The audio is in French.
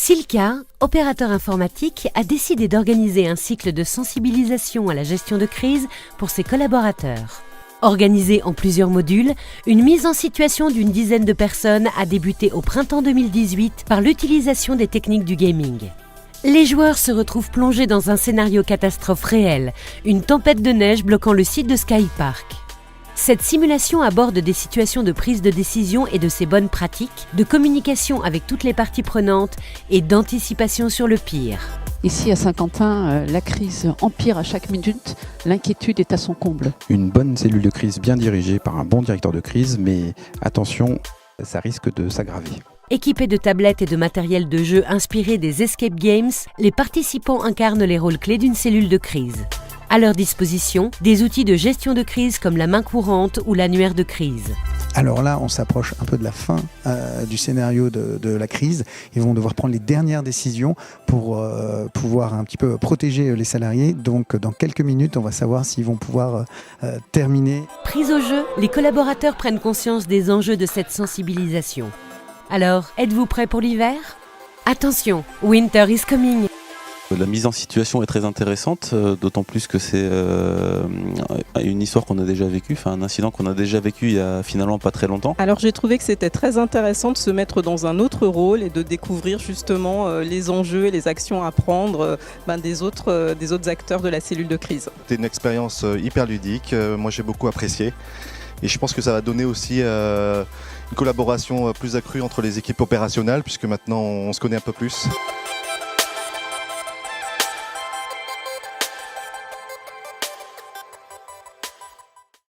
Silka, opérateur informatique, a décidé d'organiser un cycle de sensibilisation à la gestion de crise pour ses collaborateurs. Organisé en plusieurs modules, une mise en situation d'une dizaine de personnes a débuté au printemps 2018 par l'utilisation des techniques du gaming. Les joueurs se retrouvent plongés dans un scénario catastrophe réel, une tempête de neige bloquant le site de Skypark. Cette simulation aborde des situations de prise de décision et de ses bonnes pratiques, de communication avec toutes les parties prenantes et d'anticipation sur le pire. Ici à Saint-Quentin, la crise empire à chaque minute, l'inquiétude est à son comble. Une bonne cellule de crise bien dirigée par un bon directeur de crise, mais attention, ça risque de s'aggraver. Équipés de tablettes et de matériel de jeu inspiré des escape games, les participants incarnent les rôles clés d'une cellule de crise. À leur disposition, des outils de gestion de crise comme la main courante ou l'annuaire de crise. Alors là, on s'approche un peu de la fin du scénario de la crise. Ils vont devoir prendre les dernières décisions pour pouvoir un petit peu protéger les salariés. Donc dans quelques minutes, on va savoir s'ils vont pouvoir terminer. Pris au jeu, les collaborateurs prennent conscience des enjeux de cette sensibilisation. Alors, êtes-vous prêts pour l'hiver ? Attention, winter is coming. La mise en situation est très intéressante, d'autant plus que c'est une histoire qu'on a déjà vécue, un incident qu'on a déjà vécu il y a finalement pas très longtemps. Alors j'ai trouvé que c'était très intéressant de se mettre dans un autre rôle et de découvrir justement les enjeux et les actions à prendre des autres acteurs de la cellule de crise. C'était une expérience hyper ludique, moi j'ai beaucoup apprécié et je pense que ça va donner aussi une collaboration plus accrue entre les équipes opérationnelles puisque maintenant on se connaît un peu plus.